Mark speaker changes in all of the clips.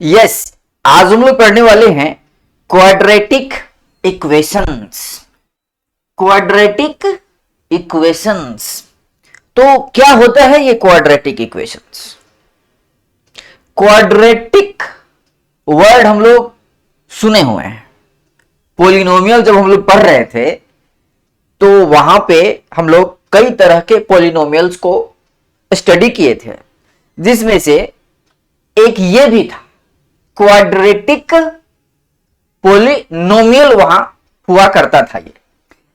Speaker 1: Yes, आज हम लोग पढ़ने वाले हैं क्वाड्रेटिक इक्वेशंस। क्वाड्रेटिक इक्वेशंस तो क्या होता है ये क्वाड्रेटिक इक्वेशंस? क्वाड्रेटिक वर्ड हम लोग सुने हुए हैं। पोलिनोमियल जब हम लोग पढ़ रहे थे तो वहां पे हम लोग कई तरह के पोलिनोमियल्स को स्टडी किए थे, जिसमें से एक ये भी था क्वाड्रेटिक पोलिनोमियल वहां हुआ करता था। ये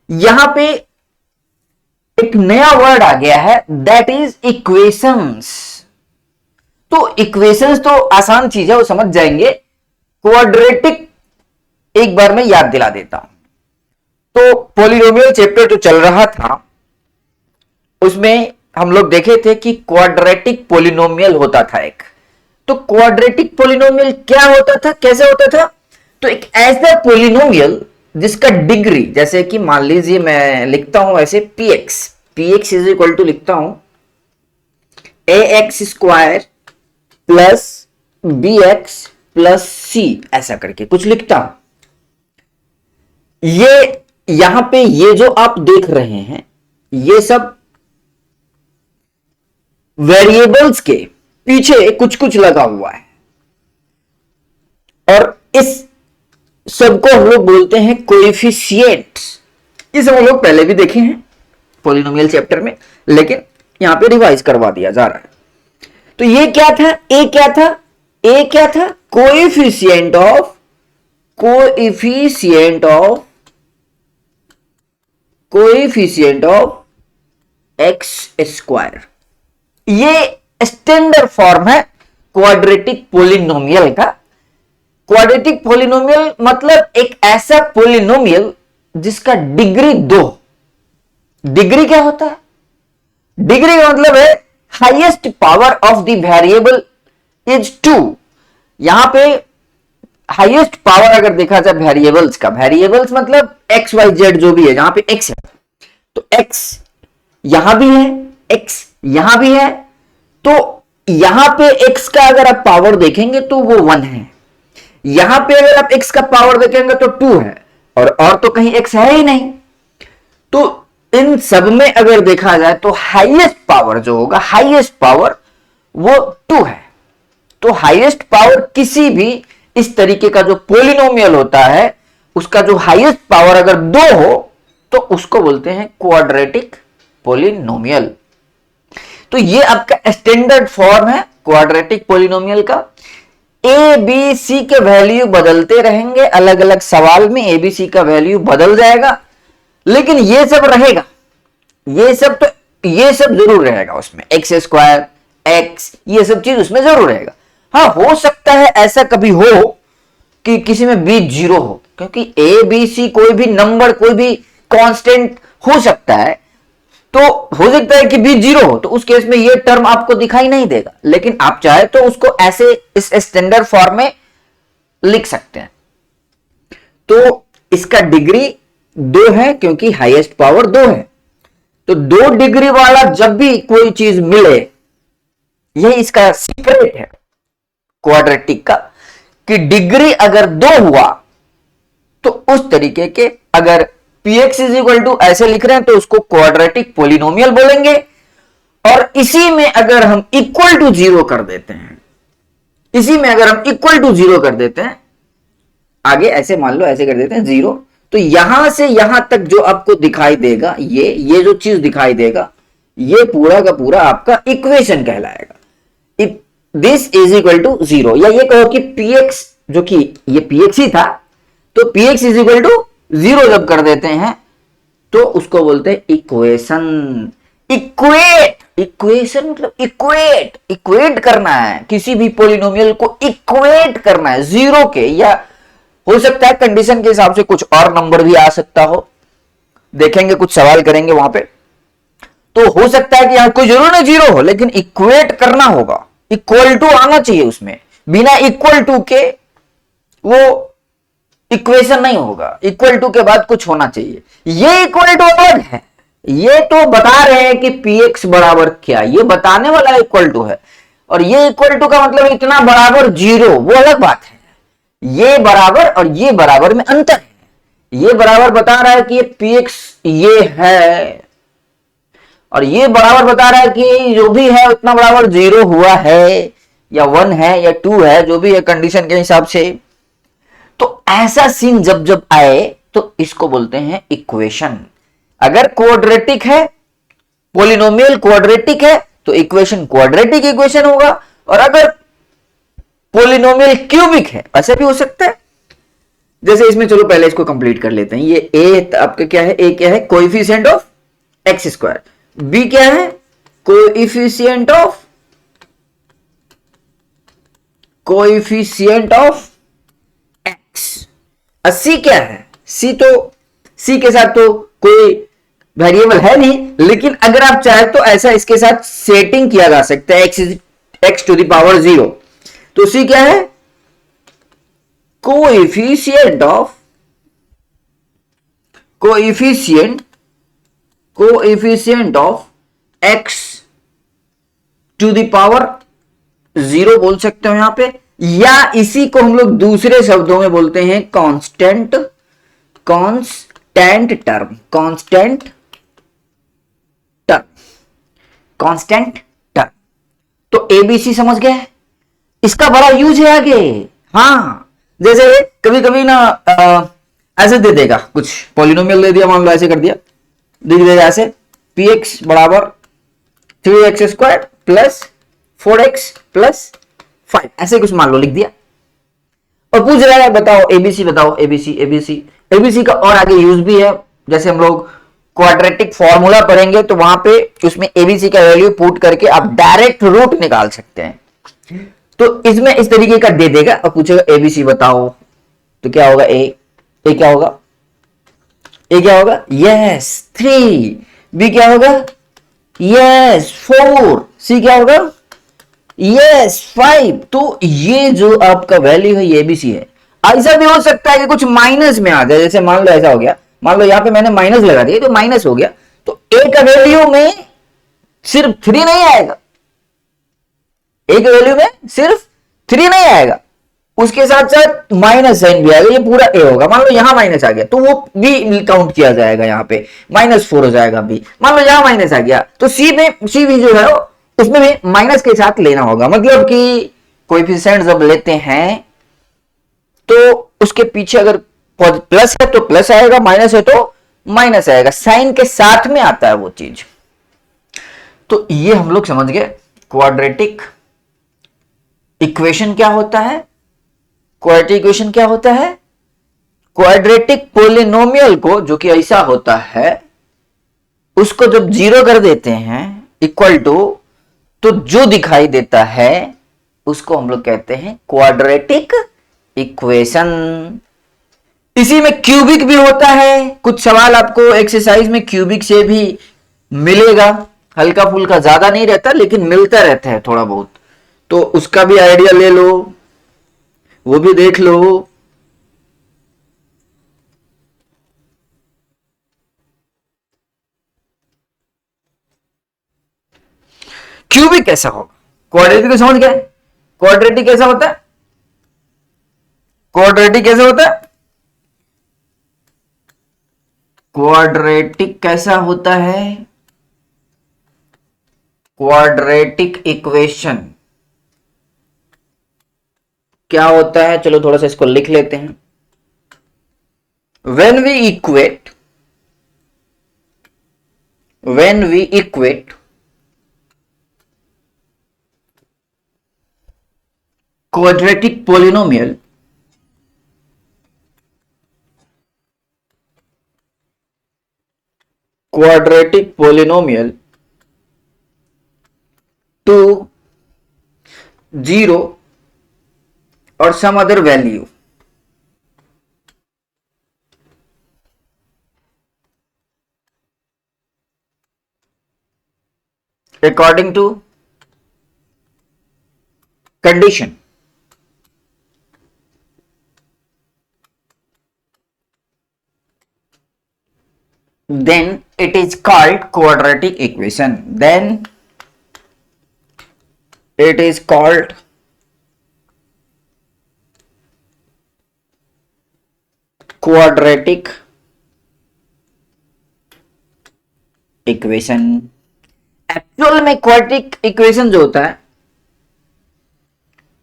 Speaker 1: यहां पे एक नया वर्ड आ गया है, दैट इज इक्वेशंस। तो इक्वेशंस तो आसान चीज है, वो समझ जाएंगे। क्वाड्रेटिक एक बार मैं याद दिला देता हूं। तो पोलिनोमियल चैप्टर जो चल रहा था उसमें हम लोग देखे थे कि क्वाड्रेटिक पोलिनोमियल होता था एक। तो क्वाड्रेटिक पोलिनोमियल क्या होता था, कैसे होता था? तो एक ऐसा पोलिनोमियल जिसका डिग्री, जैसे कि मान लीजिए मैं लिखता हूं ऐसे px इज इक्वल टू लिखता हूं ax square plus bx plus c, ऐसा करके कुछ लिखता हूं। ये यहां पे ये जो आप देख रहे हैं ये सब वेरिएबल्स के पीछे कुछ कुछ लगा हुआ है, और इस सबको हम लोग बोलते हैं कोएफिशिएंट्स। ये सब हम लोग पहले भी देखे हैं पॉलिनोमियल चैप्टर में, लेकिन यहां पे रिवाइज करवा दिया जा रहा है। तो ये क्या था? ए क्या था? ए क्या था? Coefficient of x square. ये स्टैंडर्ड फॉर्म है क्वाड्रेटिक पोलिनोमियल का। क्वाड्रेटिक पोलिनोमियल मतलब एक ऐसा पोलिनोमियल जिसका डिग्री 2। डिग्री क्या होता है? डिग्री का मतलब है highest power of the variable is 2। यहां पे हाईएस्ट पावर अगर देखा जाए वेरिएबल्स का, वेरिएबल्स मतलब एक्स वाई जेड जो भी है, जहां पे एक्स है, तो एक्स यहां भी है, एक्स यहां भी है, तो यहां पे x का अगर आप पावर देखेंगे तो वो 1 है। यहां पे अगर आप x का पावर देखेंगे तो 2 है, और तो कहीं x है ही नहीं। तो इन सब में अगर देखा जाए तो हाईएस्ट पावर जो होगा, हाईएस्ट पावर वो 2 है। तो हाईएस्ट पावर किसी भी इस तरीके का जो पोलिनोमियल होता है उसका जो हाईएस्ट पावर अगर 2 हो तो उसको बोलते हैं क्वाड्रेटिक पोलिनोमियल। तो ये आपका स्टैंडर्ड फॉर्म है क्वाड्रेटिक पोलिनोमियल का। ए बी सी के वैल्यू बदलते रहेंगे, अलग अलग सवाल में ए बी सी का वैल्यू बदल जाएगा, लेकिन ये सब रहेगा। ये सब जरूर रहेगा उसमें, एक्स स्क्वायर, एक्स, ये सब चीज उसमें जरूर रहेगा। हाँ, हो सकता है ऐसा कभी हो कि किसी में बी 0 हो, क्योंकि ए बी सी कोई भी नंबर, कोई भी कांस्टेंट हो सकता है। तो हो सकता है कि बी 0 हो, तो उस केस में ये टर्म आपको दिखाई नहीं देगा, लेकिन आप चाहे तो उसको ऐसे इस स्टैंडर्ड फॉर्म में लिख सकते हैं। तो इसका डिग्री 2 है क्योंकि हाईएस्ट पावर 2 है। तो 2 डिग्री वाला जब भी कोई चीज मिले, यही इसका सीक्रेट है क्वाड्रेटिक का, कि डिग्री अगर 2 हुआ तो उस तरीके के, अगर px इज इक्वल टू ऐसे लिख रहे हैं तो उसको क्वाड्रेटिक पोलिनोमियल बोलेंगे। और इसी में अगर हम इक्वल टू 0 कर देते हैं, इसी में अगर हम इक्वल टू 0 कर देते हैं, आगे ऐसे मान लो ऐसे कर देते हैं 0, तो यहां से यहां तक जो आपको दिखाई देगा, ये जो चीज दिखाई देगा, ये पूरा का पूरा आपका इक्वेशन कहलाएगा। If this is equal to 0, या ये कहो कि px, जो कि ये px ही था, तो px इज इक्वल टू 0 जब कर देते हैं तो उसको बोलते हैं इक्वेशन। इक्वेशन मतलब इक्वेट करना है, किसी भी पोलिनोमियल को इक्वेट करना है 0 के, या हो सकता है कंडीशन के हिसाब से कुछ और नंबर भी आ सकता हो, देखेंगे कुछ सवाल करेंगे वहां पे। तो हो सकता है कि यहां कोई जरूर नहीं 0 हो, लेकिन इक्वेट करना होगा, इक्वल टू आना चाहिए उसमें। बिना इक्वल टू के वो इक्वेशन नहीं होगा, इक्वल टू के बाद कुछ होना चाहिए। ये इक्वल टू अलग है, ये तो बता रहे हैं कि px बराबर क्या, ये बताने वाला इक्वल टू है। और ये इक्वल टू का मतलब इतना बराबर जीरो, वो अलग बात है। ये बराबर और ये बराबर में अंतर है। ये बराबर बता रहा है कि ये px ये है, और ये बराबर बता रहा है कि जो भी है उतना बराबर जीरो हुआ है या वन है या टू है, जो भी है कंडीशन के हिसाब से। तो ऐसा सीन जब जब आए तो इसको बोलते हैं इक्वेशन। अगर क्वाड्रेटिक है, पॉलिनोमियल क्वाड्रेटिक है, तो इक्वेशन क्वाड्रेटिक इक्वेशन होगा। और अगर पॉलिनोमियल क्यूबिक है, ऐसे भी हो सकता है। जैसे इसमें चलो पहले इसको कंप्लीट कर लेते हैं। ये ए आपका क्या है, ए क्या है, coefficient of x square, B क्या है, कोएफिशिएंट ऑफ एक्स, और सी क्या है, सी के साथ तो कोई वेरिएबल है नहीं, लेकिन अगर आप चाहे तो ऐसा इसके साथ सेटिंग किया जा सकता है, एक्स टू द पावर 0। तो सी क्या है, coefficient of x to the power 0 बोल सकते हो यहां पे, या इसी को हम लोग दूसरे शब्दों में बोलते हैं कांस्टेंट टर्म। तो एबीसी समझ गए, इसका बड़ा यूज है आगे। हाँ, जैसे कभी कभी ना ऐसे दे देगा, कुछ पॉलिनोमियल दे दिया, मान लो ऐसे कर दिया, लिख देगा ऐसे px बराबर 3x square plus 4x plus 5, ऐसे कुछ मान लो लिख दिया, और पूछ रहा है बताओ एबीसी, बताओ एबीसी का और आगे यूज भी है। जैसे हम लोग क्वाड्रेटिक फॉर्मूला पढ़ेंगे तो वहां पे उसमें एबीसी का वैल्यू पुट करके आप डायरेक्ट रूट निकाल सकते हैं। तो इसमें इस तरीके का दे देगा और पूछेगा एबीसी बताओ, तो क्या होगा, ए क्या होगा, यस 3, बी क्या होगा, यस 4, सी क्या होगा, यस 5। तो ये जो आपका वैल्यू है ये एबीसी है। ऐसा भी हो सकता है कि कुछ माइनस में आ जाए, जैसे मान लो ऐसा हो गया, मान लो यहां पे मैंने माइनस लगा दिया तो माइनस हो गया, तो ए का वैल्यू में सिर्फ 3 नहीं आएगा, ए के वैल्यू में सिर्फ 3 नहीं आएगा, उसके साथ साथ माइनस साइन भी आएगा, ये पूरा ए होगा। मान लो यहां माइनस आ गया तो वो बी काउंट किया जाएगा, यहां पे -4 हो जाएगा बी। मान लो यहां माइनस आ गया तो सी भी जो है उसमें भी माइनस के साथ लेना होगा। मतलब कि कोएफिशिएंट जब लेते हैं तो उसके पीछे अगर प्लस है तो प्लस आएगा, माइनस है तो माइनस आएगा, साइन के साथ में आता है वो चीज। तो ये हम लोग समझ गए क्वाड्रेटिक इक्वेशन क्या होता है। क्वाड्रेटिक इक्वेशन क्या होता है, क्वाड्रेटिक पोलिनोमियल को, जो कि ऐसा होता है, उसको जब 0 कर देते हैं इक्वल टू, तो जो दिखाई देता है उसको हम लोग कहते हैं क्वाड्रेटिक इक्वेशन। इसी में क्यूबिक भी होता है, कुछ सवाल आपको एक्सरसाइज में क्यूबिक से भी मिलेगा, हल्का फुल्का, ज्यादा नहीं रहता लेकिन मिलता रहता है थोड़ा बहुत, तो उसका भी आइडिया ले लो, वो भी देख लो। क्यूबिक कैसा होगा, क्वाड्रेटिक को समझ गए, क्वाड्रेटिक कैसा होता है, क्वाड्रेटिक कैसा होता है, क्वाड्रेटिक कैसा होता है, क्वाड्रेटिक इक्वेशन क्या होता है, चलो थोड़ा सा इसको लिख लेते हैं। when we equate quadratic polynomial to 0 or some other value, according to condition, then it is called quadratic equation. Then it is called quadratic equation. Actual में क्वाड्रेटिक इक्वेशन जो होता है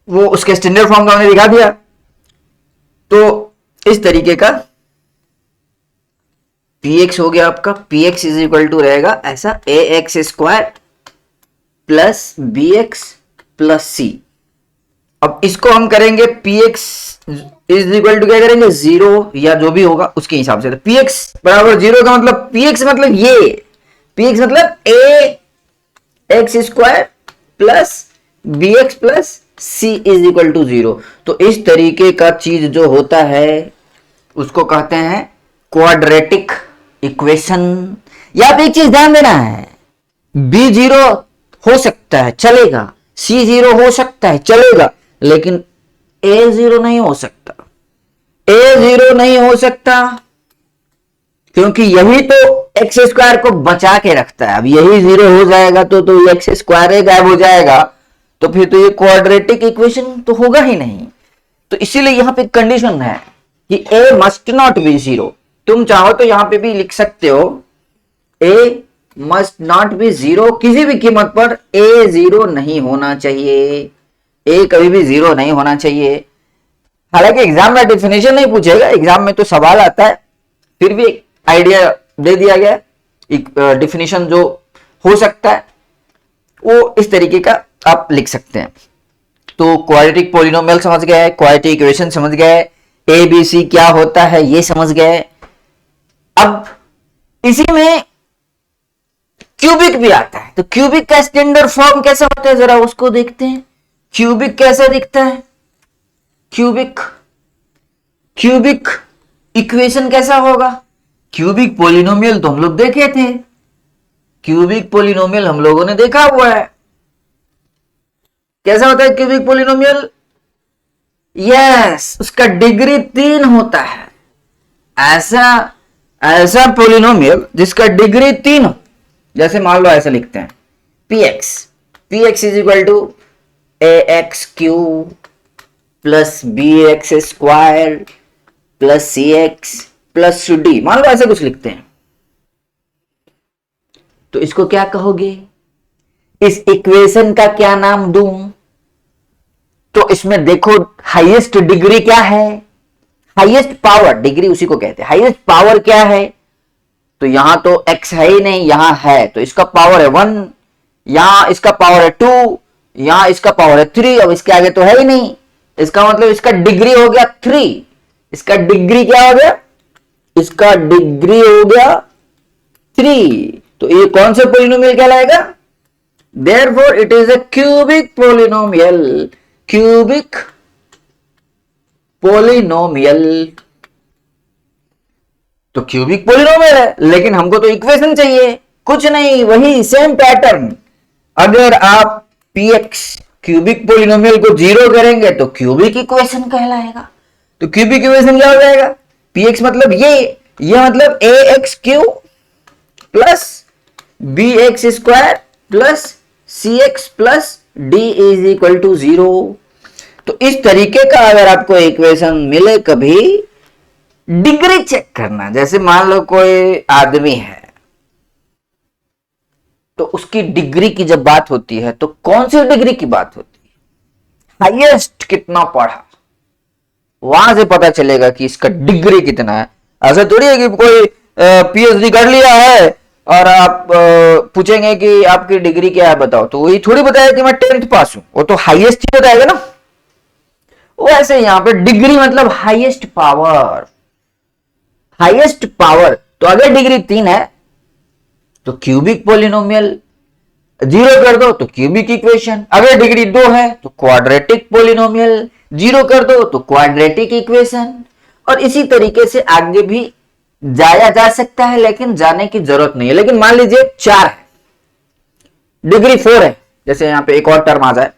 Speaker 1: वो उसके स्टैंडर्ड फॉर्म का मैंने दिखा दिया। तो इस तरीके का px हो गया आपका, px इज इक्वल टू रहेगा ऐसा ax square plus bx plus c। अब इसको हम करेंगे px इज इक्वल टू क्या करेंगे, 0 या जो भी होगा उसके हिसाब से। तो px बराबर 0 का मतलब px मतलब ये, px मतलब ax square plus bx plus c is equal to 0। तो इस तरीके का चीज जो होता है उसको कहते हैं क्वाड्रेटिक इक्वेशन। या आप एक चीज ध्यान देना है, b0 हो सकता है चलेगा, c0 हो सकता है चलेगा, लेकिन a0 नहीं हो सकता। a0 नहीं हो सकता क्योंकि यही तो एक्स स्क्वायर को बचा के रखता है। अब यही 0 हो जाएगा तो एक्स स्क्वायर गायब हो जाएगा, तो फिर तो ये क्वाड्रेटिक इक्वेशन तो होगा ही नहीं। तो इसीलिए यहां पे कंडीशन है कि a मस्ट नॉट बी 0। तुम चाहो तो यहां पे भी लिख सकते हो a मस्ट नॉट बी 0, किसी भी कीमत पर a 0 नहीं होना चाहिए, a कभी भी 0 नहीं होना चाहिए। हालांकि एग्जाम में डेफिनेशन नहीं पूछेगा, एग्जाम में तो सवाल आता है, फिर भी आइडिया दे दिया गया। एक डेफिनेशन जो हो सकता है वो इस तरीके का आप लिख सकते हैं। तो क्वाड्रेटिक पॉलिनोमियल समझ गए, क्वाड्रेटिक इक्वेशन समझ गए, ए बी सी क्या होता है ये समझ गए। अब इसी में क्यूबिक भी आता है, तो क्यूबिक का स्टैंडर्ड फॉर्म कैसा होता है जरा उसको देखते हैं। क्यूबिक कैसा दिखता है, क्यूबिक इक्वेशन कैसा होगा। क्यूबिक पॉलिनोमियल तो हम लोग देखे थे, क्यूबिक पॉलिनोमियल हम लोगों ने देखा हुआ है। कैसा होता है क्यूबिक पॉलिनोमियल, यस उसका डिग्री 3 होता है। ऐसा पॉलिनोमियल जिसका डिग्री 3 हो, जैसे मान लो ऐसे लिखते हैं px is equal to ax cube plus bx square plus cx plus d, मान लो ऐसे कुछ लिखते हैं। तो इसको क्या कहोगे, इस इक्वेशन का क्या नाम दूं। तो इसमें देखो हाईएस्ट डिग्री क्या है, हाईएस्ट पावर, डिग्री उसी को कहते हैं, हाईएस्ट पावर क्या है। तो यहां तो x है ही नहीं, यहां है तो इसका पावर है 1, यहां इसका पावर है 2, यहां इसका पावर है 3, अब इसके आगे तो है ही नहीं। इसका मतलब इसका डिग्री हो गया 3, इसका डिग्री क्या हो गया, इसका डिग्री हो गया 3। तो ये कौन सा पॉलिनोमियल कहलाएगा, therefore it is a cubic polynomial, cubic polynomial. तो क्यूबिक पॉलिनोमियल है, लेकिन हमको तो इक्वेशन चाहिए, कुछ नहीं वही सेम पैटर्न। अगर आप px क्यूबिक पॉलिनोमियल को 0 करेंगे तो क्यूबिक इक्वेशन कहलाएगा। तो क्यूबिक इक्वेशन क्या हो जाएगा, px मतलब ये मतलब ax cube plus bx square plus cx plus d is equal to 0। तो इस तरीके का अगर आपको इक्वेशन मिले कभी, डिग्री चेक करना। जैसे मान लो कोई आदमी है तो उसकी डिग्री की जब बात होती है तो कौन सी डिग्री की बात होती है, हाईएस्ट कितना पढ़ा, वहां से पता चलेगा कि इसका डिग्री कितना है। ऐसा थोड़ी है कि कोई पीएचडी कर लिया है और आप पूछेंगे कि आपकी डिग्री क्या है बताओ, तो वही थोड़ी बताया कि मैं 10th पास हूं, वो तो हाईएस्ट ही बताएगा ना। वैसे यहां पे डिग्री मतलब हाईएस्ट पावर, हाईएस्ट पावर। तो अगर डिग्री 3 है तो क्यूबिक पॉलिनोमियल, 0 कर दो तो क्यूबिक इक्वेशन। अगर डिग्री 2 है तो क्वाड्रेटिक पॉलिनोमियल, 0 कर दो तो क्वाड्रेटिक इक्वेशन। और इसी तरीके से आगे भी जाया जा सकता है, लेकिन जाने की जरूरत नहीं है। लेकिन मान लीजिए 4 है, डिग्री 4 है, जैसे यहां पे एक और टर्म आ जाए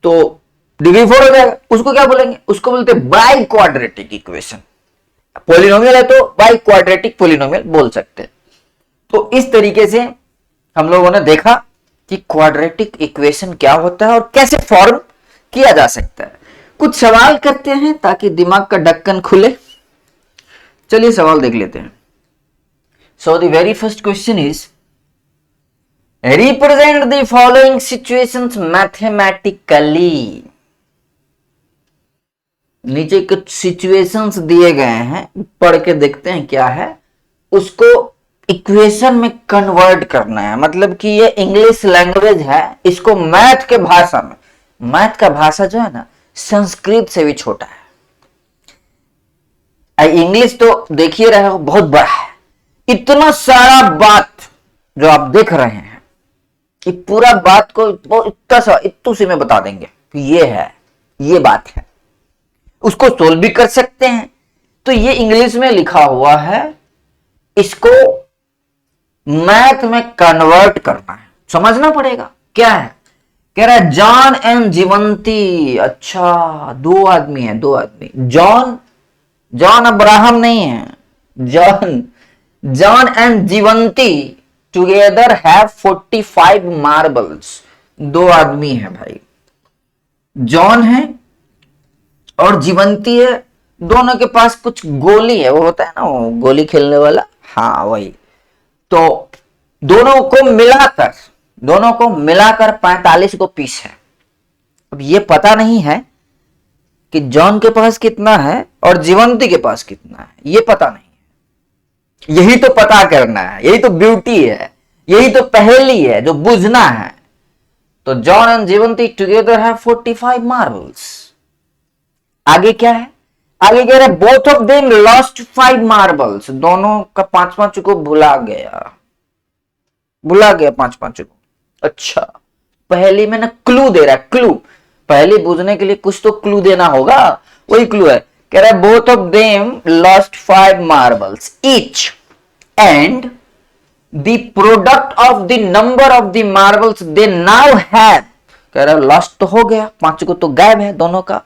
Speaker 1: तो डिग्री 4 हो जाएगा, उसको क्या बोलेंगे, उसको बोलते हैं बाई क्वाड्रेटिक इक्वेशन। पॉलिनोमियल है तो बाई क्वाड्रेटिक पॉलिनोमियल बोल सकते हैं। तो इस तरीके से हम लोगों ने देखा कि क्वाड्रेटिक इक्वेशन क्या होता है और कैसे फॉर्म किया जा सकता है। कुछ सवाल करते हैं ताकि दिमाग का ढक्कन खुले। चलिए सवाल देख लेते हैं। So the very first question is represent the following situations mathematically. नीचे कुछ सिचुएशंस दिए गए हैं, पढ़ के देखते हैं क्या है। उसको इक्वेशन में कन्वर्ट करना है, मतलब कि ये इंग्लिश लैंग्वेज है, इसको मैथ के भाषा में, मैथ का भाषा जो है ना संस्कृत से भी छोटा है। इंग्लिश तो देखिए रहे हो बहुत बड़ा है, इतना सारा बात जो आप देख रहे हैं कि पूरा बात को इतना सा इतू से में बता देंगे कि ये है, ये बात है, उसको सोल्व भी कर सकते हैं। तो ये इंग्लिश में लिखा हुआ है, इसको मैथ में कन्वर्ट करना है, समझना पड़ेगा क्या है। कह रहा है जॉन एंड जीवंती। अच्छा, दो आदमी है, दो आदमी। जॉन अब्राहम नहीं है, John and Jeevanti together have 45 marbles. दो आदमी है भाई, जॉन है और जीवंती है, दोनों के पास कुछ गोली है, वो होता है ना वो गोली खेलने वाला, हाँ वही। तो दोनों को मिलाकर 45 को पीस है। अब ये पता नहीं है कि जॉन के पास कितना है और जीवंती के पास कितना है, ये पता नहीं है। यही तो पता करना है, यही तो ब्यूटी है, यही तो पहेली है जो बुझना है। तो John and Jeevanti together have 45 marbles. आगे क्या है, आगे कह रहे both of them lost 5 marbles. दोनों का 5-5 को भुला गया 5-5 को। अच्छा, पहली में ना क्लू दे रहा है, क्लू। पहली बुझने के लिए कुछ तो क्लू देना होगा, वही क्लू है। कह रहा है both of them lost 5 marbles each and the product of the number of the marbles they now have. कह रहा है लॉस्ट तो हो गया, 5 को तो गायब है दोनों का।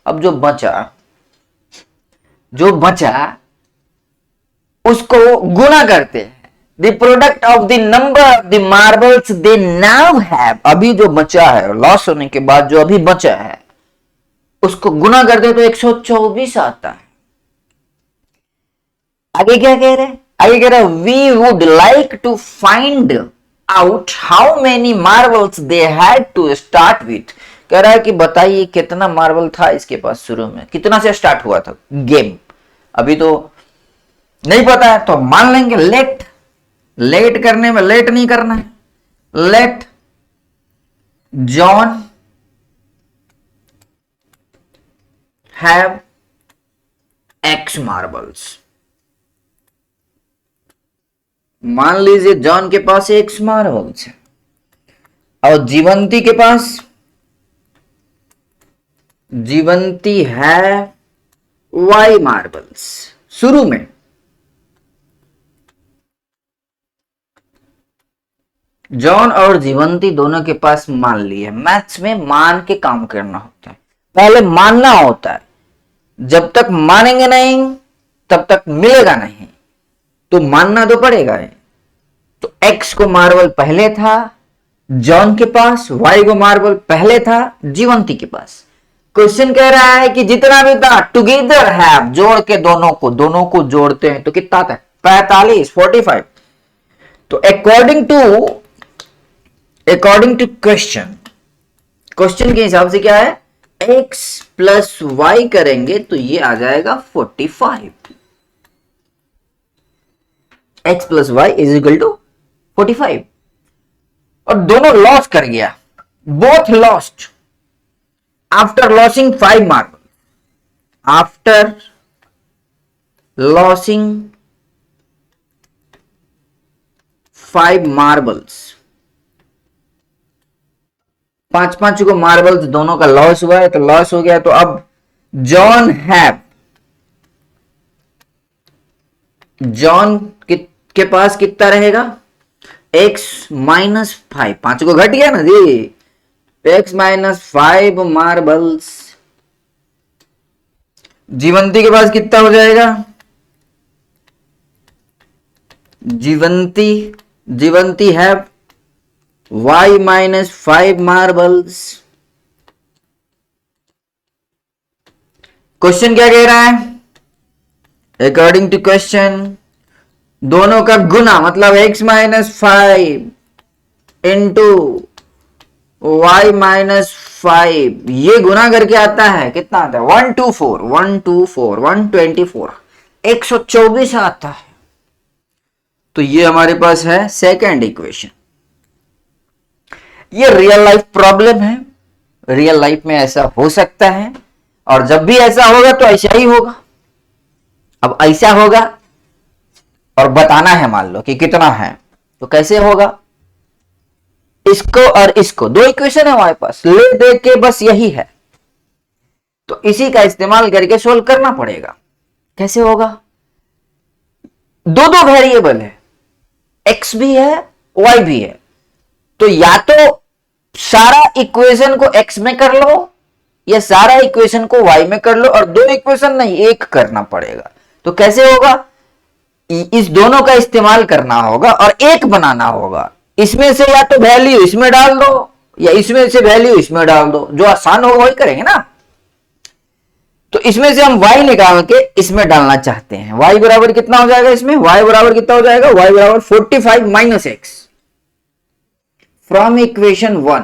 Speaker 1: अब जो बचा उसको गुना करते हैं। The product of the number of the marbles they now have. अभी जो बचा है, लॉस होने के बाद जो अभी बचा है, उसको गुना करते तो 124 आता है। आगे क्या कह रहे हैं, आगे कह रहे हैं we would like to find out how many marbles they had to start with. कह रहा है कि बताइए कितना मार्बल था इसके पास शुरू में, कितना से स्टार्ट हुआ था गेम। अभी तो नहीं पता है, तो मान लेंगे लेट करने में लेट नहीं करना है। Let John have x marbles. मान लीजिए जॉन के पास एक्स मार्बल्स है और जीवंती है वाई मार्बल्स। शुरू में जॉन और जीवंती दोनों के पास मान लिए। मैथ्स में मान के काम करना होता है, पहले मानना होता है। जब तक मानेंगे नहीं तब तक मिलेगा नहीं, तो मानना तो पड़ेगा। तो एक्स को मार्बल पहले था जॉन के पास, वाई को मार्बल पहले था जीवंती के पास। क्वेश्चन कह रहा है कि जितना भी था टुगेदर हैव, जोड़ के दोनों को जोड़ते हैं तो कितना आता है 45, 45। तो अकॉर्डिंग टू क्वेश्चन के हिसाब से क्या है, x प्लस वाई करेंगे तो ये आ जाएगा 45। x plus Y is equal to 45। और दोनों लॉस कर गया, both lost after losing 5 marble. After losing 5 marbles, 5-5 को मार्बल्स दोनों का लॉस हुआ है, तो लॉस हो गया। तो अब जॉन के पास कितना रहेगा, x माइनस 5, 5 को घट गया ना जी, x माइनस 5 मार्बल्स। जीवंती के पास कितना हो जाएगा, जीवंती है y माइनस 5 मार्बल्स। क्वेश्चन क्या कह रहा है? अकॉर्डिंग टू क्वेश्चन दोनों का गुना मतलब x minus 5 into y minus 5 ये गुना करके आता है, कितना आता है? 124 124 124 124 आता है। तो ये हमारे पास है सेकंड इक्वेशन। ये रियल लाइफ प्रॉब्लम है, रियल लाइफ में ऐसा हो सकता है, और जब भी ऐसा होगा तो ऐसा ही होगा। अब ऐसा होगा और बताना है, मान लो कि कितना है, तो कैसे होगा? इसको और इसको, दो इक्वेशन है हमारे पास, ले दे के बस यही है, तो इसी का इस्तेमाल करके सोल्व करना पड़ेगा। कैसे होगा? दो दो वेरिएबल है, x भी है y भी है, तो या तो सारा इक्वेशन को x में कर लो या सारा इक्वेशन को y में कर लो, और दो इक्वेशन नहीं एक करना पड़ेगा। तो कैसे होगा? इस दोनों का इस्तेमाल करना होगा और एक बनाना होगा। इसमें से या तो वैल्यू इसमें डाल दो या इसमें से वैल्यू इसमें डाल दो, जो आसान होगा वही करेंगे ना। तो इसमें से हम y निकाल के इसमें डालना चाहते हैं। y बराबर कितना हो जाएगा? इसमें y बराबर कितना हो जाएगा? y बराबर 45 minus x from equation 1।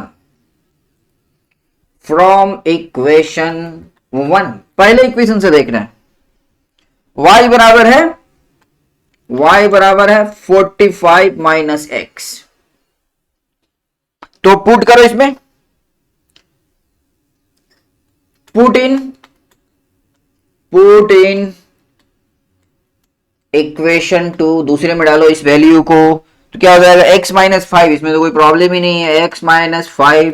Speaker 1: From equation 1 पहले इक्वेशन से देखना है। y बराबर है 45 माइनस एक्स। तो पुट करो इसमें, पुट इन इक्वेशन 2, दूसरे में डालो इस वैल्यू को, तो क्या हो जाएगा? x माइनस 5, इसमें तो कोई प्रॉब्लम ही नहीं है, x माइनस 5।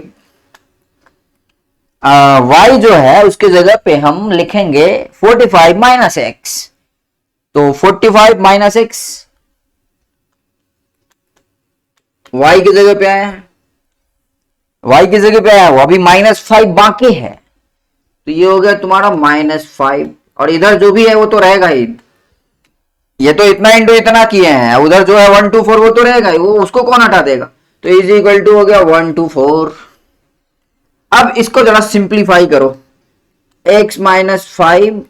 Speaker 1: y जो है उसके जगह पे हम लिखेंगे 45 माइनस एक्स, तो 45 माइनस एक्स y की जगह पे आया है, y की जगह पे आया, वो अभी -5 बाकी है, तो ये हो गया तुम्हारा -5, और इधर जो भी है वो तो रहेगा ही। ये तो इतना इंटू इतना किए हैं, उधर जो है 124 वो तो रहेगा ही, वो उसको कौन हटा देगा? तो इज इक्वल टू हो गया 124। अब इसको जरा सिंप्लीफाई करो, x माइनस 5,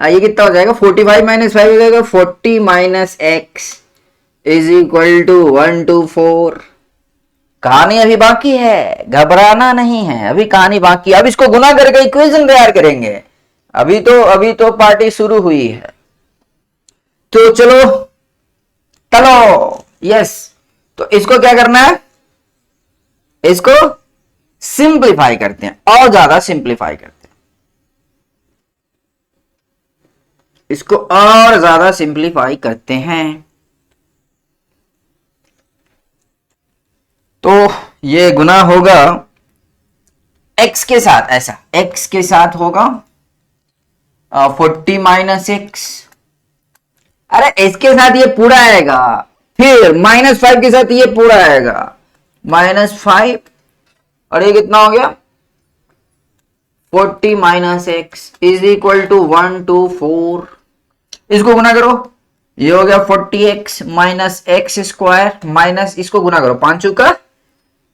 Speaker 1: ये कितना हो जाएगा? 45 माइनस 5 हो जाएगा 40 minus x is equal to 124। कहानी अभी बाकी है, घबराना नहीं है, अभी कहानी बाकी। अब इसको गुना करके इक्वेशन तैयार करेंगे, अभी तो पार्टी शुरू हुई है। तो चलो यस, तो इसको क्या करना है? इसको सिंप्लीफाई करते हैं, और ज्यादा सिंप्लीफाई करते हैं, इसको और ज्यादा सिंप्लीफाई करते हैं। तो ये गुना होगा x के साथ, ऐसा x के साथ होगा 40 माइनस एक्स। अरे इसके साथ ये पूरा आएगा, फिर -5 के साथ ये पूरा आएगा -5, और ये कितना हो गया? 40 minus x is equal to 124। इसको गुना करो, ये हो गया 40x minus x square, minus इसको गुना करो 5 का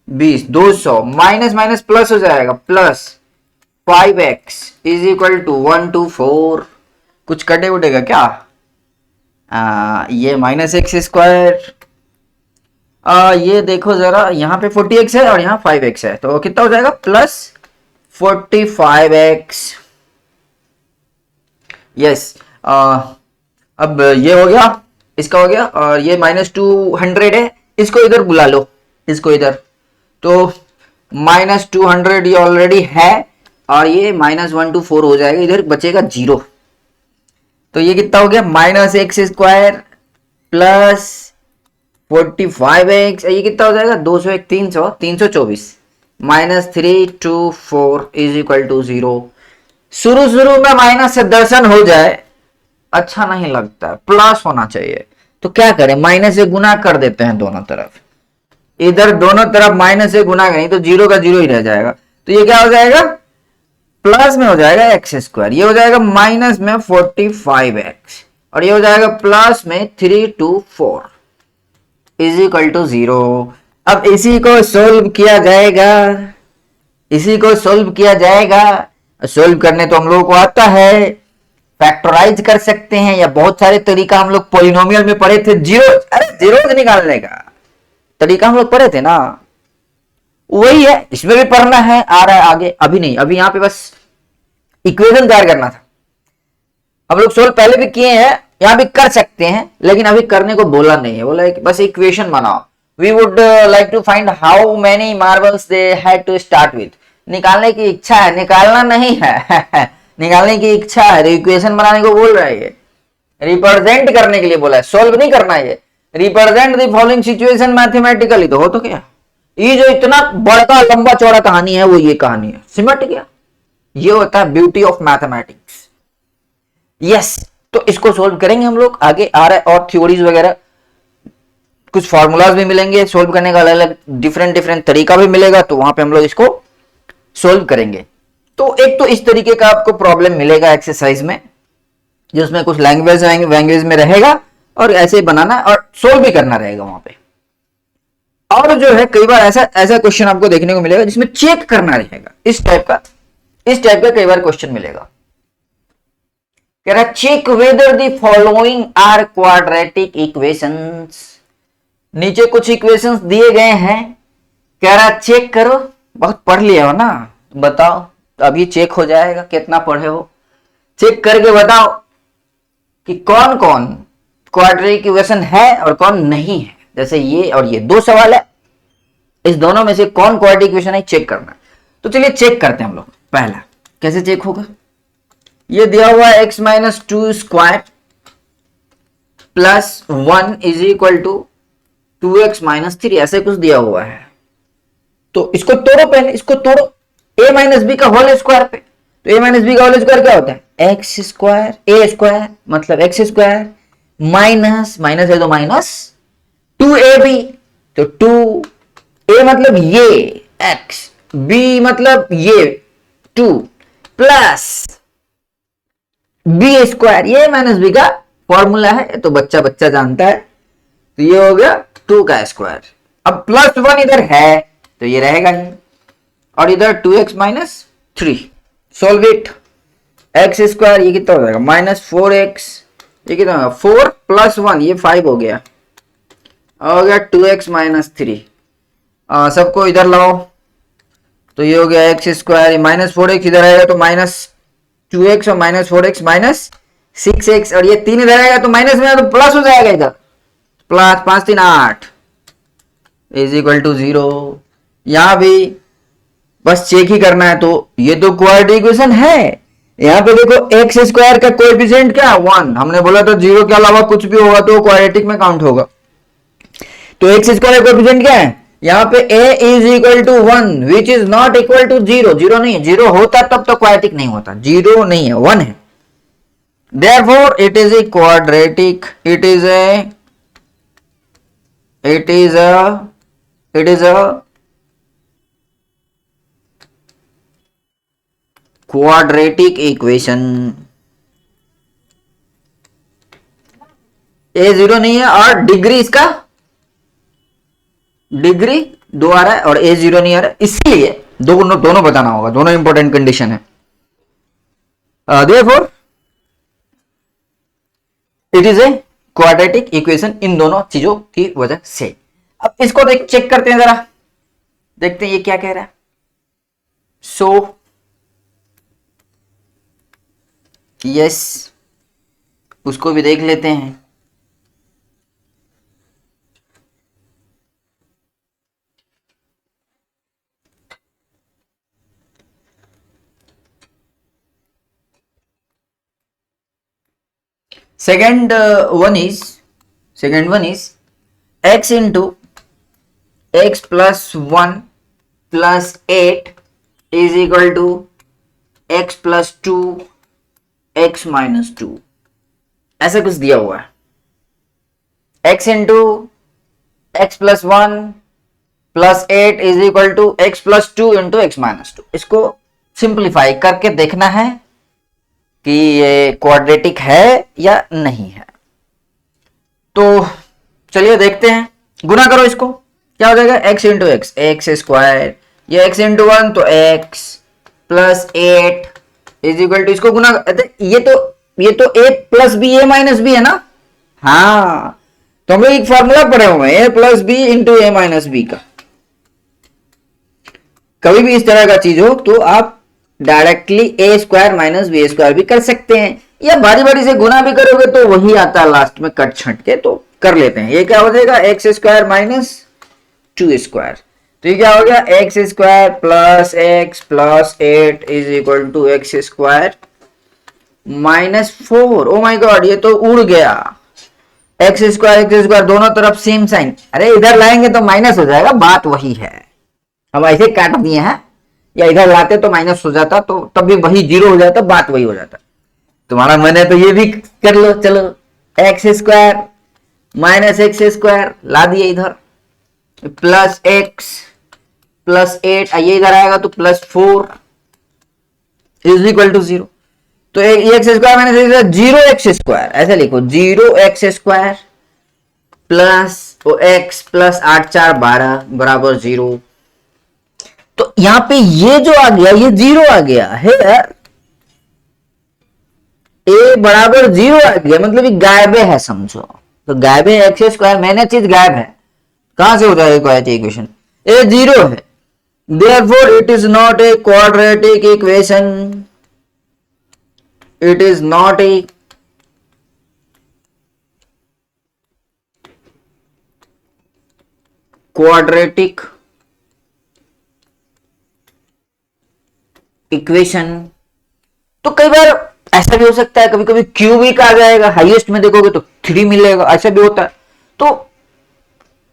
Speaker 1: 20, 200, माइनस माइनस प्लस हो जाएगा, plus 5x is equal to 124। कुछ कटे उटेगा क्या? ये माइनस एक्स स्क्वायर, ये देखो जरा, यहाँ पे 40x है और यहाँ 5x है, तो कितना हो जाएगा? Plus 45x। यस, अब ये हो गया, इसका हो गया, और ये -200 है, इसको इधर बुला लो, इसको इधर, तो -200 ये ऑलरेडी है, और ये -124 हो जाएगा, इधर बचेगा 0। तो ये कितना हो गया? Minus x square plus 45x, ये कितना हो जाएगा? 201 324 माइनस 324 इज इक्वल टू 0। शुरू में माइनस से दर्शन हो जाए अच्छा नहीं लगता, प्लस होना चाहिए, तो क्या करें? माइनस से गुना कर देते हैं दोनों तरफ, इधर दोनों तरफ माइनस से गुना करें तो 0 का 0 ही रह जाएगा, तो ये क्या हो जाएगा? प्लस में हो जाएगा एक्स स्क्वायर, ये हो जाएगा माइनस में 45x, और ये हो जाएगा प्लस में 324 इज इक्वल टू 0। अब इसी को सोल्व किया जाएगा, इसी को सोल्व किया जाएगा। सोल्व करने तो हम लोगों को आता है, फैक्टराइज कर सकते हैं, या बहुत सारे तरीका हम लोग पॉलिनोमियल में पढ़े थे। जीरो, अरे जीरोज निकालने का तरीका हम लोग पढ़े थे ना, वही है इसमें भी पढ़ना है। आ रहा है आगे, अभी नहीं, अभी यहां पे बस इक्वेशन तैयार करना था। हम लोग सोल्व पहले भी किए हैं, यहां भी कर सकते हैं, लेकिन अभी करने को बोला नहीं है, बोला बस इक्वेशन बनाओ। We would like to find how many marbles they had to start with. निकालने की इच्छा है, निकालना नहीं है निकालने की इच्छा है, इक्वेशन बनाने को बोल रहा है ये, रिप्रेजेंट करने के लिए बोला है, सोल्व नहीं करना है। Represent the following situation mathematically, तो हो तो क्या, ये जो इतना बड़ा लंबा चौड़ा कहानी है वो ये कहानी है, सिमट गया। ये होता है ब्यूटी ऑफ मैथमेटिक्स। यस, तो इसको सोल्व करेंगे हम लोग, आगे आ रहा है और थ्योरीज वगैरह, कुछ फॉर्मूलाज भी मिलेंगे सोल्व करने का, अलग अलग डिफरेंट डिफरेंट तरीका भी मिलेगा, तो वहां पे हम लोग इसको सोल्व करेंगे। तो एक तो इस तरीके का आपको प्रॉब्लम मिलेगा एक्सरसाइज में, जिसमें कुछ लैंग्वेज में रहेगा, और ऐसे बनाना और सोल्व भी करना रहेगा वहां पे। और जो है कई बार ऐसा क्वेश्चन आपको देखने को मिलेगा जिसमें चेक करना रहेगा, इस टाइप का कई बार क्वेश्चन मिलेगा। कह रहा check whether the following are quadratic equations. नीचे कुछ इक्वेशंस दिए गए हैं, कह रहा चेक करो। बहुत पढ़ लिया हो ना, बताओ, तो अभी चेक हो जाएगा कितना पढ़े हो। चेक करके बताओ कि कौन कौन क्वाड्रेटिक इक्वेशन है और कौन नहीं है। जैसे ये और ये दो सवाल है, इस दोनों में से कौन क्वाड्रेटिक इक्वेशन है चेक करना। तो चलिए चेक करते हैं हम लोग। पहला कैसे चेक होगा, ये दिया हुआ है x minus two square plus 1 is equal to 2x minus 3, ऐसे कुछ दिया हुआ है। तो इसको तोड़ो, पहले इसको तोड़ो a माइनस बी का होल स्क्वायर पे। तो a माइनस बी का होल स्क्वायर क्या होता है, एक्स स्क्वायर, ए स्क्वायर मतलब एक्स स्क्वायर माइनस माइनस है तो माइनस 2ab, तो 2a मतलब ये x, b मतलब ये 2 प्लस बी स्क्वायर, ये माइनस बी का फॉर्मूला है तो बच्चा बच्चा जानता है। तो ये हो गया 2 का स्क्वायर। अब प्लस 1 इधर है तो ये रहेगा ही, और इधर 2x minus 3, solve it. X square ये कितना हो जाएगा माइनस 4x, ये कितना होगा 4 प्लस 1 ये 5 हो गया, हो गया 2x माइनस 3। सबको इधर लाओ, तो ये हो गया एक्स स्क्वायर, माइनस 4x इधर आएगा तो माइनस 2x और माइनस 4x माइनस 6x, और ये 3 इधर आएगा तो माइनस में तो प्लस हो जाएगा इधर, प्लस 5 3 8 इज इक्वल टू 0। यहां भी बस चेक ही करना है। तो ये तो क्वाड्रेटिक इक्वेशन है। यहां पे देखो एक्स स्क्वायर का कोएफिशिएंट क्या है 1, हमने बोला तो 0 के अलावा कुछ भी होगा तो क्वाड्रेटिक में काउंट होगा। तो एक्स स्क्वायर का कोएफिशिएंट क्या है, यहाँ पे a is equal to 1 which is not equal to 0, 0 नहीं है, 0 होता तब तो क्वाड्रेटिक नहीं होता, 0 नहीं है 1 है। Therefore it is a quadratic, it is a quadratic equation। a 0 नहीं है, और डिग्री इसका डिग्री 2 आ रहा है और a 0 नहीं आ रहा है, इसलिए दोनों बताना होगा, दोनों इंपॉर्टेंट कंडीशन है। Therefore it is a quadratic equation in दोनों चीजों की वजह से। अब इसको चेक करते हैं, जरा देखते हैं ये क्या कह रहा है। सो यस, उसको भी देख लेते हैं। Second one is x into x plus 1 plus 8 is equal to x plus 2 x minus 2, ऐसा कुछ दिया हुआ है। x into x plus 1 plus 8 is equal to x plus 2 into x minus 2। इसको सिंप्लीफाई करके देखना है कि ये क्वाड्रेटिक है या नहीं है। तो चलिए देखते हैं, गुना करो इसको, क्या हो जाएगा, x into x, x square, ये x इंटू 1 तो x plus 8 is equal to, इसको गुना, ये तो a plus B A minus B है ना। हाँ, तो हम लोग एक फॉर्मूला पढ़े हुए हैं, a plus B into A minus B का। कभी भी इस तरह का चीज हो तो आप डायरेक्टली ए स्क्वायर माइनस बी स्क्वायर भी कर सकते हैं, या बारी बारी से गुना भी करोगे तो वही आता है लास्ट में कट छट के, तो कर लेते हैं। ये क्या हो जाएगा, एक्स स्क्वायर माइनस 2 स्क्वायर, तो ये क्या हो गया, x square plus x plus 8 is equal to x square minus 4। Oh my God, ये तो उड़ गया, एक्स स्क्वायर दोनों तरफ सेम साइन, अरे इधर लाएंगे तो माइनस हो जाएगा, बात वही है। हम ऐसे काट दिए हैं, या इधर लाते तो माइनस हो जाता, तो तब भी वही जीरो हो जाता, बात वही हो जाता। तुम्हारा मन है तो ये भी कर लो, चलो x square minus x square ला दिए इधर, प्लस एक्स प्लस 8, ये इधर आएगा तो प्लस 4 इज इक्वल टू 0। तो x square minus zero x square, ऐसे लिखो, 0x² प्लस एक्स प्लस 8 4 12 बराबर 0। तो यहां पे ये जो आ गया, ये 0 आ गया है यार, a बराबर 0 आ गया, मतलब ये गायब है, समझो। तो गायब है एक्स स्क्वायर, मैंने चीज गायब है, कहां से हो जाएगा क्वाड्रेटिक इक्वेशन, a 0 है, therefore it is not a quadratic equation, it is not a quadratic equation. तो कई बार ऐसा भी हो सकता है, कभी कभी क्यूबिक आ जाएगा, हाईएस्ट में देखोगे तो 3 मिलेगा, ऐसा भी होता है। तो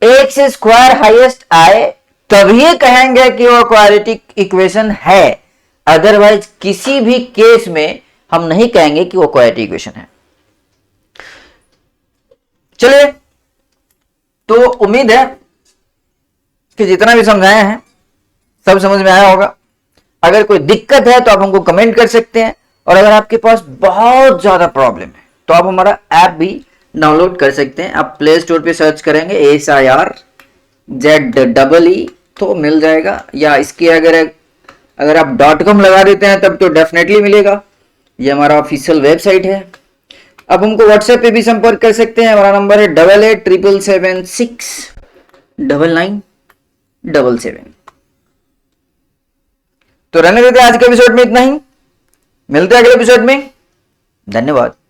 Speaker 1: एक्स स्क्वायर हाईएस्ट आए तभी कहेंगे कि वो क्वाड्रेटिक इक्वेशन है, अदरवाइज किसी भी केस में हम नहीं कहेंगे कि वो क्वाड्रेटिक इक्वेशन है। चलिए, तो उम्मीद है कि जितना भी समझाया है सब समझ में आया होगा। अगर कोई दिक्कत है तो आप हमको कमेंट कर सकते हैं, और अगर आपके पास बहुत ज्यादा प्रॉब्लम है तो आप हमारा ऐप भी डाउनलोड कर सकते हैं। आप प्ले स्टोर पे सर्च करेंगे SIRZEE तो मिल जाएगा, या इसके अगर आप .com लगा देते हैं तब तो डेफिनेटली मिलेगा। ये हमारा ऑफिशियल वेबसाइट है। आप हमको व्हाट्सएप पे भी संपर्क कर सकते हैं, हमारा नंबर है 8877699977। तो रहने देते आज के एपिसोड में इतना ही, मिलते हैं अगले एपिसोड में, धन्यवाद।